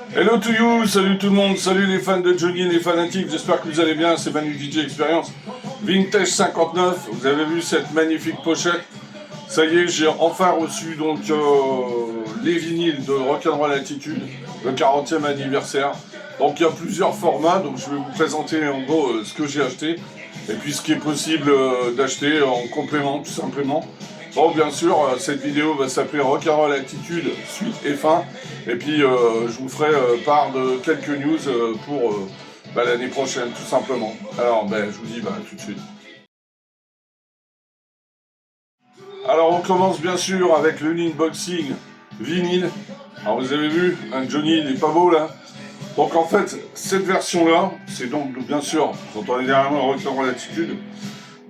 Hello to you, salut tout le monde, salut les fans de Johnny et les fanatiques, j'espère que vous allez bien, c'est Manu DJ Experience, Vintage 59, vous avez vu cette magnifique pochette. Ça y est, j'ai enfin reçu donc les vinyles de Rock'n'Roll Attitude, le 40e anniversaire. Donc il y a plusieurs formats, donc je vais vous présenter en gros ce que j'ai acheté, et puis ce qui est possible d'acheter en complément tout simplement. Bon, bien sûr, cette vidéo va s'appeler Rock'n'Roll Attitude, suite et fin. Et puis, je vous ferai part de quelques news pour l'année prochaine, tout simplement. Alors, je vous dis tout de suite. Alors, on commence bien sûr avec le unboxing vinyle. Alors, vous avez vu, un Johnny, il est pas beau là. Donc, en fait, cette version-là, c'est donc, bien sûr, vous entendez derrière moi Rock'n'Roll Attitude.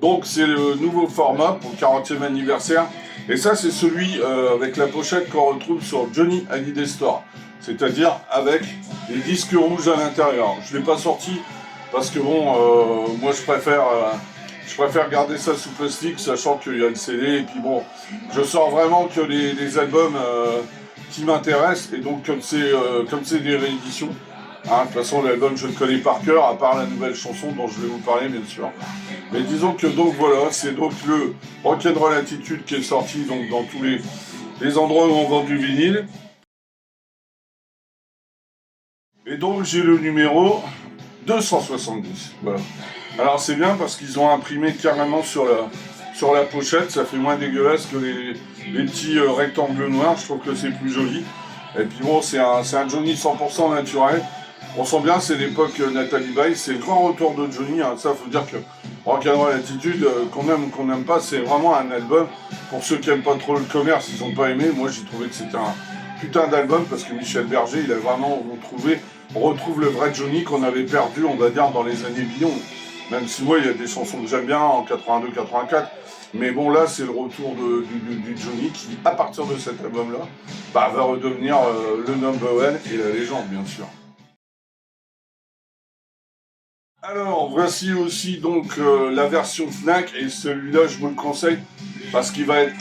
Donc c'est le nouveau format pour le 40e anniversaire. Et ça c'est celui avec la pochette qu'on retrouve sur Johnny Hallyday Store. C'est-à-dire avec les disques rouges à l'intérieur. Je ne l'ai pas sorti parce que bon, moi je préfère garder ça sous plastique, sachant qu'il y a le CD. Et puis bon, je sors vraiment que les albums qui m'intéressent. Et donc comme c'est des rééditions, hein, de toute façon l'album je le connais par cœur, à part la nouvelle chanson dont je vais vous parler bien sûr. Mais disons que donc voilà, c'est donc le Rock'n'Roll Attitude qui est sorti donc dans tous les endroits où on vend du vinyle. Et donc j'ai le numéro 270. Voilà. Alors c'est bien parce qu'ils ont imprimé carrément sur la pochette, ça fait moins dégueulasse que les petits rectangles noirs, je trouve que c'est plus joli. Et puis bon, c'est un Johnny 100% naturel. On sent bien, c'est l'époque Nathalie Baye, c'est le grand retour de Johnny, hein. Ça faut dire que Rock'n'Roll Attitude, qu'on aime ou qu'on n'aime pas, c'est vraiment un album. Pour ceux qui n'aiment pas trop le commerce, ils n'ont pas aimé. Moi j'ai trouvé que c'était un putain d'album parce que Michel Berger, il a vraiment retrouve le vrai Johnny qu'on avait perdu, on va dire, dans les années bidons. Même si moi il y a des chansons que j'aime bien en 82-84. Mais bon là c'est le retour du Johnny qui, à partir de cet album-là, va redevenir le number one et la légende bien sûr. Alors, voici aussi donc la version Fnac, et celui-là je vous le conseille parce qu'il va être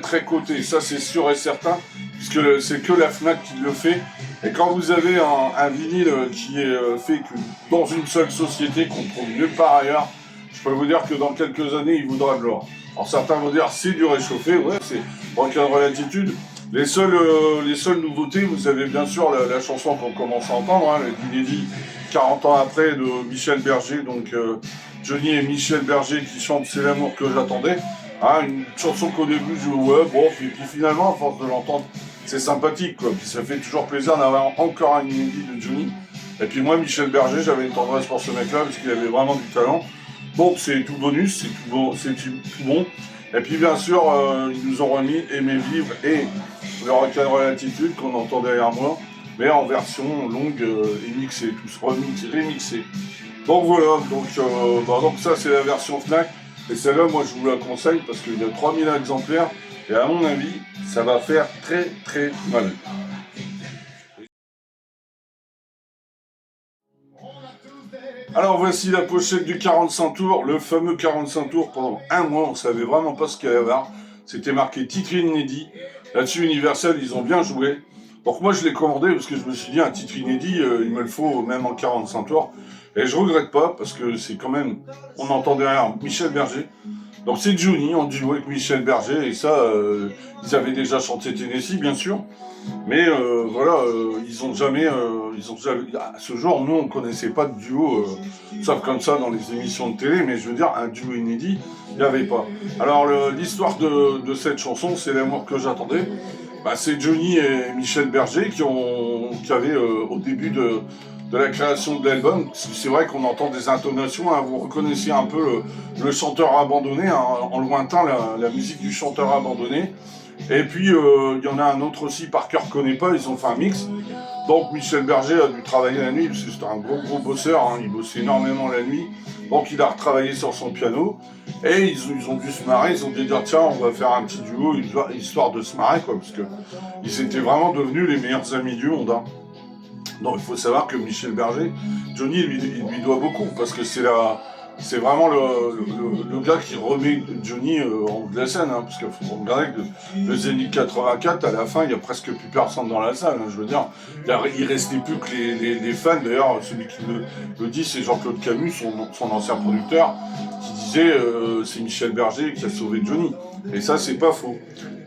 très coté, ça c'est sûr et certain, puisque c'est que la Fnac qui le fait. Et quand vous avez un vinyle qui est fait dans une seule société qu'on trouve nulle part ailleurs, je peux vous dire que dans quelques années il vaudra de l'or. Alors certains vont dire c'est du réchauffé, ouais, c'est Rock'n'Roll Attitude. Les seules nouveautés, vous avez bien sûr la chanson qu'on commence à entendre, hein, l'inédit 40 ans après de Michel Berger, donc Johnny et Michel Berger qui chantent C'est l'amour que j'attendais. Hein, une chanson qu'au début je ouais, bon, puis finalement, à force de l'entendre, c'est sympathique, quoi. Puis ça fait toujours plaisir d'avoir encore un inédit de Johnny. Et puis moi, Michel Berger, j'avais une tendresse pour ce mec-là, parce qu'il avait vraiment du talent. Donc c'est tout bonus, c'est tout bon. Et puis bien sûr, ils nous ont remis Aimer vivre et le Rock'n'Roll Attitude qu'on entend derrière moi, mais en version longue et mixée, tous remixés. Donc voilà, donc ça c'est la version Fnac, et celle-là moi je vous la conseille parce qu'il y a 3000 exemplaires, et à mon avis, ça va faire très mal. Alors voici la pochette du 45 tours, le fameux 45 tours. Pendant un mois, on savait vraiment pas ce qu'il y allait y avoir. C'était marqué titre inédit. Là-dessus, Universal, ils ont bien joué. Donc moi, je l'ai commandé parce que je me suis dit, un titre inédit, il me le faut même en 45 tours. Et je regrette pas parce que c'est quand même, on entend derrière Michel Berger. Donc c'est Johnny en duo avec Michel Berger, et ça, ils avaient déjà chanté Tennessee, bien sûr. Mais voilà, ils ont jamais, à ce jour, nous on connaissait pas de duo, sauf comme ça dans les émissions de télé, mais je veux dire, un duo inédit, il n'y avait pas. Alors l'histoire de cette chanson, c'est l'amour que j'attendais. C'est Johnny et Michel Berger qui avaient au début de la création de l'album. C'est vrai qu'on entend des intonations, hein, vous reconnaissez un peu le chanteur abandonné, hein, en lointain la musique du chanteur abandonné. Et puis il y en a un autre aussi, par cœur connaît pas, ils ont fait un mix. Donc Michel Berger a dû travailler la nuit, parce que c'était un gros bosseur, hein, il bossait énormément la nuit. Donc il a retravaillé sur son piano, et ils ont dû se marrer, ils ont dû dire tiens on va faire un petit duo, histoire de se marrer, quoi, parce que ils étaient vraiment devenus les meilleurs amis du monde. Hein. Donc il faut savoir que Michel Berger, Johnny il lui doit beaucoup, parce que c'est c'est vraiment le gars qui remet Johnny en haut de la scène, hein, parce qu'il faut regarder que le Zénith 84, à la fin, il n'y a presque plus personne dans la salle, hein, je veux dire. Il restait plus que les fans, d'ailleurs, celui qui le dit, c'est Jean-Claude Camus, son ancien producteur, qui disait c'est Michel Berger qui a sauvé Johnny. Et ça, c'est pas faux.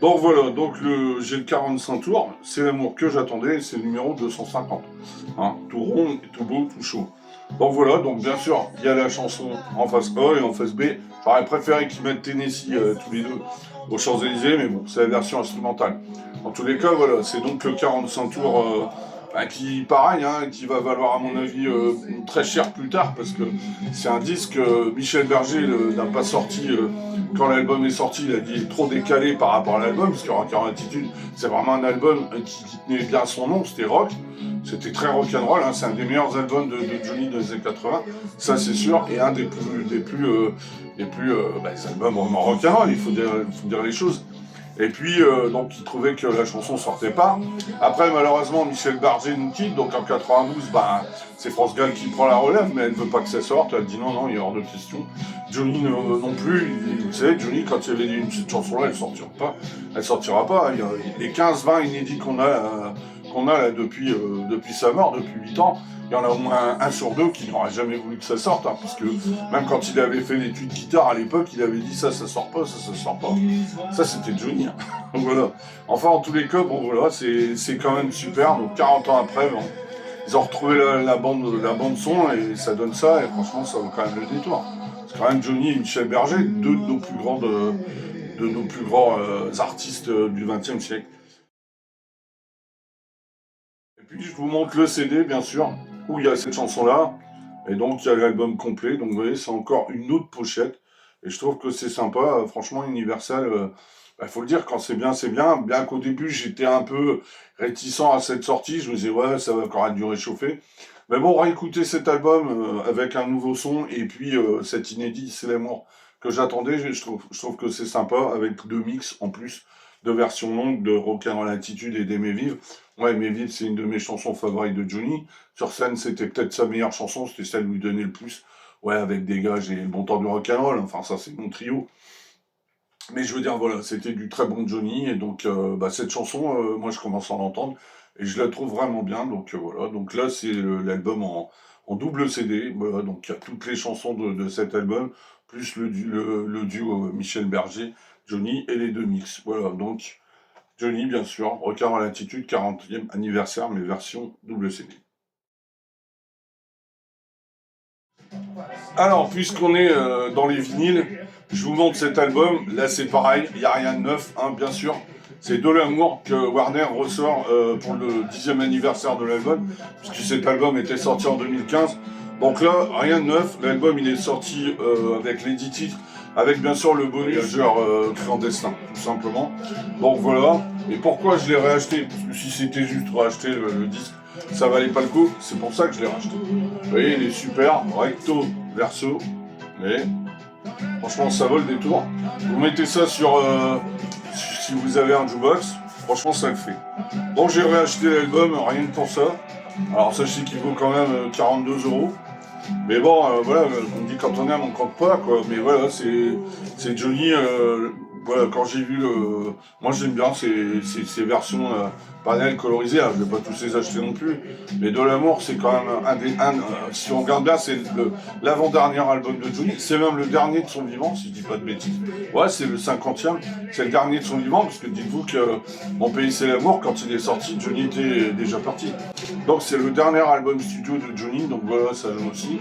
Donc voilà, donc j'ai le 45 tours, c'est l'amour que j'attendais, c'est le numéro 250. Hein, tout rond, tout beau, tout chaud. Donc voilà, donc bien sûr, il y a la chanson en face A et en face B. J'aurais préféré qu'ils mettent Tennessee tous les deux aux Champs-Élysées, mais bon, c'est la version instrumentale. En tous les cas, voilà, c'est donc le 45 tours qui, pareil, hein, qui va valoir à mon avis très cher plus tard, parce que c'est un disque, Michel Berger n'a pas sorti, quand l'album est sorti, il a dit trop décalé par rapport à l'album, parce que Rock and Roll Attitude, c'est vraiment un album qui tenait bien son nom, c'était rock. C'était très rock'n'roll, hein, c'est un des meilleurs albums de Johnny des années 80, ça c'est sûr, et un des albums vraiment rock'n'roll, il faut dire les choses. Et puis, donc, il trouvait que la chanson sortait pas. Après, malheureusement, Michel Berger nous quitte, donc en 92, c'est France Gall qui prend la relève, mais elle ne veut pas que ça sorte. Elle dit non, il y a hors de question. Johnny non plus. Vous savez, Johnny, quand il avait dit cette chanson-là, elle sortira pas. Il y a les 15-20 inédits qu'on a là depuis sa mort, depuis 8 ans. Il y en a au moins un sur deux qui n'aurait jamais voulu que ça sorte, hein, parce que même quand il avait fait l'étude guitare à l'époque, il avait dit ça sort pas, ça sort pas. Ça c'était Johnny. Hein. Voilà. Enfin, en tous les cas, bon voilà, c'est quand même super. Donc 40 ans après, bon, ils ont retrouvé la bande son et ça donne ça. Et franchement, ça vaut quand même le détour. C'est quand même Johnny et Michel Berger, deux de nos plus grands artistes du XXe siècle. Et puis je vous montre le CD, bien sûr, où il y a cette chanson-là. Et donc il y a l'album complet. Donc vous voyez, c'est encore une autre pochette. Et je trouve que c'est sympa. Franchement, Universal, faut le dire, quand c'est bien, c'est bien. Bien qu'au début, j'étais un peu réticent à cette sortie. Je me disais, ouais, ça va encore être du réchauffé. Mais bon, réécouter cet album avec un nouveau son et puis cet inédit, c'est l'amour que j'attendais. Je trouve que c'est sympa avec deux mix en plus, deux versions longues de Rock'n'Roll Attitude et d'Aimer Vivre. Ouais, Aimer Vivre, c'est une de mes chansons favorites de Johnny. Sur scène, c'était peut-être sa meilleure chanson, c'était celle où il donnait le plus. Ouais, avec Dégage et le bon temps du rock'n'roll. Enfin, ça, c'est mon trio. Mais je veux dire, voilà, c'était du très bon Johnny, et donc cette chanson, moi je commence à l'entendre, et je la trouve vraiment bien, donc voilà. Donc là, c'est l'album en double CD, voilà, donc il y a toutes les chansons de cet album, plus le duo Michel Berger, Johnny, et les deux mix. Voilà, donc Johnny, bien sûr, Rock'n'Roll à l'Attitude, 40e anniversaire, mais version double CD. Alors, puisqu'on est dans les vinyles, je vous montre cet album. Là, c'est pareil, il n'y a rien de neuf, hein, bien sûr. C'est De l'amour que Warner ressort pour le 10e anniversaire de l'album, puisque cet album était sorti en 2015. Donc là, rien de neuf. L'album, il est sorti avec les 10 titres, avec bien sûr le bonus clandestin, tout simplement. Donc voilà. Et pourquoi je l'ai réacheté? Parce que si c'était juste racheter le disque, ça valait pas le coup. C'est pour ça que je l'ai racheté. Vous voyez, il est super, recto, verso. Mais franchement, ça vaut le détour. Vous mettez ça sur... si vous avez un jukebox, franchement, ça le fait. Donc j'ai réacheté l'album, rien que pour ça. Alors sachez qu'il vaut quand même 42 €. Mais bon, voilà, on me dit quand on aime, on compte pas, quoi. Mais voilà, c'est Johnny. Voilà, quand j'ai vu le... Moi, j'aime bien ces versions panel colorisées. Je ne vais pas tous les acheter non plus. Mais De l'amour, c'est quand même si on regarde bien, c'est l'avant-dernier album de Johnny. C'est même le dernier de son vivant, si je dis pas de bêtises. Ouais, c'est le 50e. C'est le dernier de son vivant, parce que dites-vous que Mon pays, c'est l'amour, quand il est sorti, Johnny était déjà parti. Donc, c'est le dernier album studio de Johnny. Donc voilà, ça joue aussi.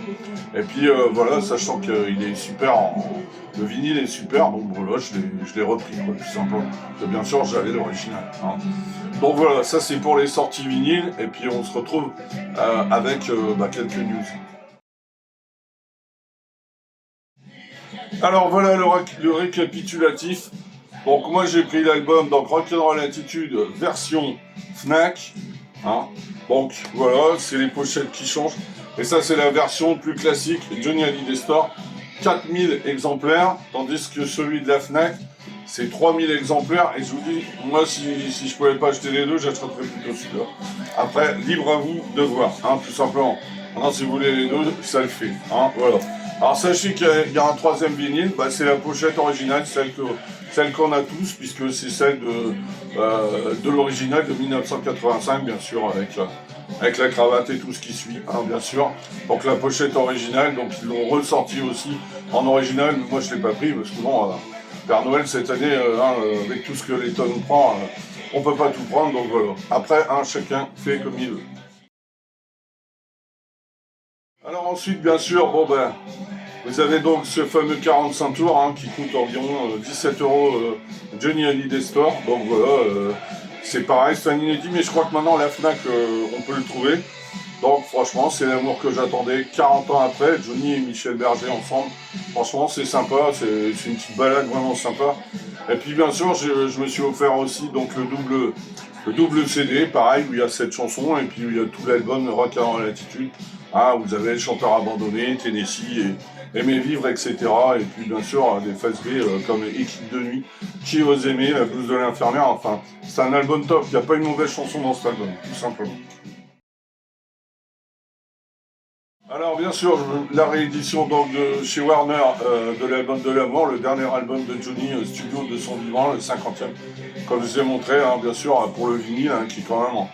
Et puis voilà, sachant qu'il est super, le vinyle est super, donc voilà, je l'ai repris, quoi, tout simplement. Et bien sûr, j'avais l'original. Hein. Donc voilà, ça c'est pour les sorties vinyles, et puis on se retrouve avec quelques news. Alors voilà le récapitulatif. Donc moi j'ai pris l'album donc Rock'n'Roll Attitude version Fnac. Hein. Donc voilà, c'est les pochettes qui changent. Et ça c'est la version plus classique Johnny Hallyday Store. 4000 exemplaires, tandis que celui de la Fnac, c'est 3000 exemplaires. Et je vous dis, moi si je pouvais pas acheter les deux, j'achèterais plutôt celui-là. Après, libre à vous de voir, hein, tout simplement. Maintenant, si vous voulez les deux, ça le fait. Hein, voilà. Alors sachez qu'il y a un troisième vinyle, bah, c'est la pochette originale, celle qu'on a tous, puisque c'est celle de l'original de 1985, bien sûr, avec la cravate et tout ce qui suit, hein, bien sûr. Donc la pochette originale, donc ils l'ont ressorti aussi en original, mais moi je ne l'ai pas pris, parce que bon, Père Noël cette année, avec tout ce que l'État nous prend, on peut pas tout prendre, donc voilà. Après, chacun fait comme il veut. Alors ensuite, bien sûr, bon ben, vous avez donc ce fameux 45 tours qui coûte environ 17 euros Johnny Hallyday Store. Donc voilà, c'est pareil, c'est un inédit, mais je crois que maintenant la Fnac, on peut le trouver. Donc franchement, c'est l'amour que j'attendais 40 ans après, Johnny et Michel Berger ensemble. Franchement, c'est sympa, c'est une petite balade vraiment sympa. Et puis bien sûr, je me suis offert aussi donc le double CD, pareil, où il y a cette chanson, et puis où il y a tout l'album Rock en Latitude. Vous avez Le Chanteur Abandonné, Tennessee, et Aimer Vivre, etc. Et puis bien sûr, des phases B comme Équipe de Nuit, Qui ose aimer, La blouse de l'infirmière. Enfin, c'est un album top, il n'y a pas une mauvaise chanson dans cet album, tout simplement. Alors bien sûr, la réédition donc de chez Warner de l'album de la mort, le dernier album de Johnny studio de son vivant, le 50e, comme je vous ai montré, bien sûr, pour le vinyle, qui est quand même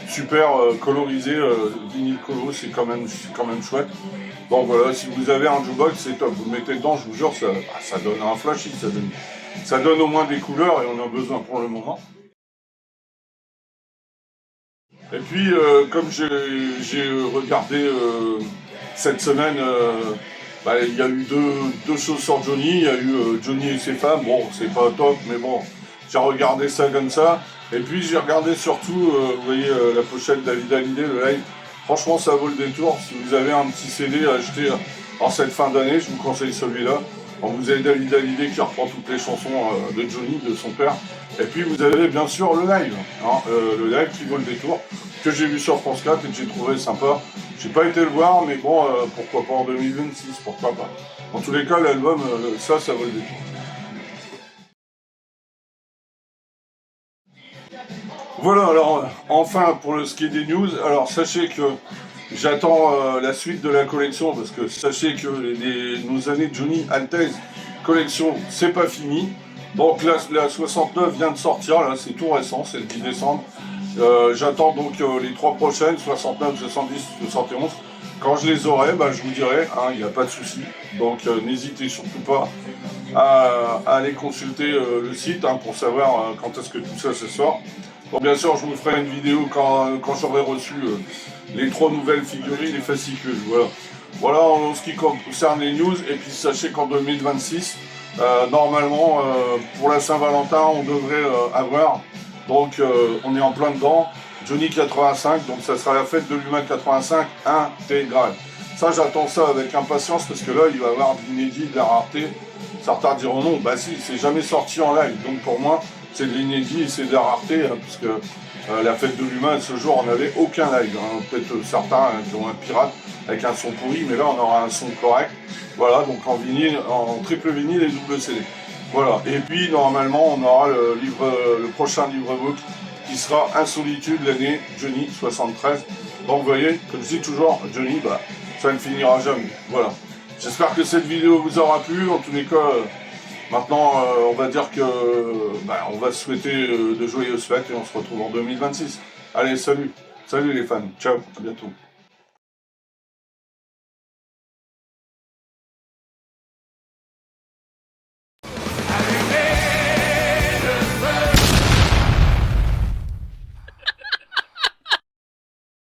super colorisé, vinyle colo, c'est quand même chouette. Donc voilà, si vous avez un jukebox, c'est top, vous le mettez dedans, je vous jure, ça donne un flashy, ça donne au moins des couleurs et on en a besoin pour le moment. Et puis, comme j'ai regardé cette semaine, il y a eu deux choses sur Johnny. Il y a eu Johnny et ses femmes. Bon, c'est pas top, mais bon, j'ai regardé ça comme ça. Et puis, j'ai regardé surtout, vous voyez, la pochette David Hallyday, le live. Franchement, ça vaut le détour. Si vous avez un petit CD à acheter en cette fin d'année, je vous conseille celui-là. Vous avez David Hallyday qui reprend toutes les chansons de Johnny, de son père. Et puis vous avez bien sûr le live, le live qui vaut le détour, que j'ai vu sur France 4 et que j'ai trouvé sympa. J'ai pas été le voir, mais bon, pourquoi pas en 2026, pourquoi pas. En tous les cas, l'album, ça vaut le détour. Voilà, alors enfin pour ce qui est des news, alors sachez que j'attends la suite de la collection parce que sachez que nos années Johnny Altez collection, c'est pas fini. Donc la 69 vient de sortir, là c'est tout récent, c'est le 10 décembre. J'attends donc les trois prochaines, 69, 70, 71. Quand je les aurai, je vous dirai, il n'y a pas de souci. Donc n'hésitez surtout pas à aller consulter le site pour savoir quand est-ce que tout ça se sort. Bon, bien sûr, je vous ferai une vidéo quand j'aurai reçu les trois nouvelles figurines, les fascicules. Voilà en ce qui concerne les news. Et puis sachez qu'en 2026, normalement, pour la Saint-Valentin, on devrait avoir, donc on est en plein dedans, Johnny 85, donc ça sera la fête de l'humain 85 intégrale. Ça, j'attends ça avec impatience parce que là, il va y avoir de l'inédit, de la rareté. Certains diront non, si, c'est jamais sorti en live. Donc pour moi, c'est de l'inédit et c'est de la rareté, puisque la fête de l'humain, ce jour, on n'avait aucun live. Peut-être certains qui ont un pirate avec un son pourri, mais là, on aura un son correct. Voilà, donc en vinyle, en triple vinyle et double CD. Voilà, et puis normalement, on aura le prochain livre-book qui sera Insolitude, l'année Johnny 73. Donc vous voyez, comme je dis toujours, Johnny, ça ne finira jamais. Voilà. J'espère que cette vidéo vous aura plu. En tous les cas, maintenant, on va dire que on va se souhaiter de joyeuses fêtes et on se retrouve en 2026. Allez, salut. Salut les fans. Ciao, à bientôt.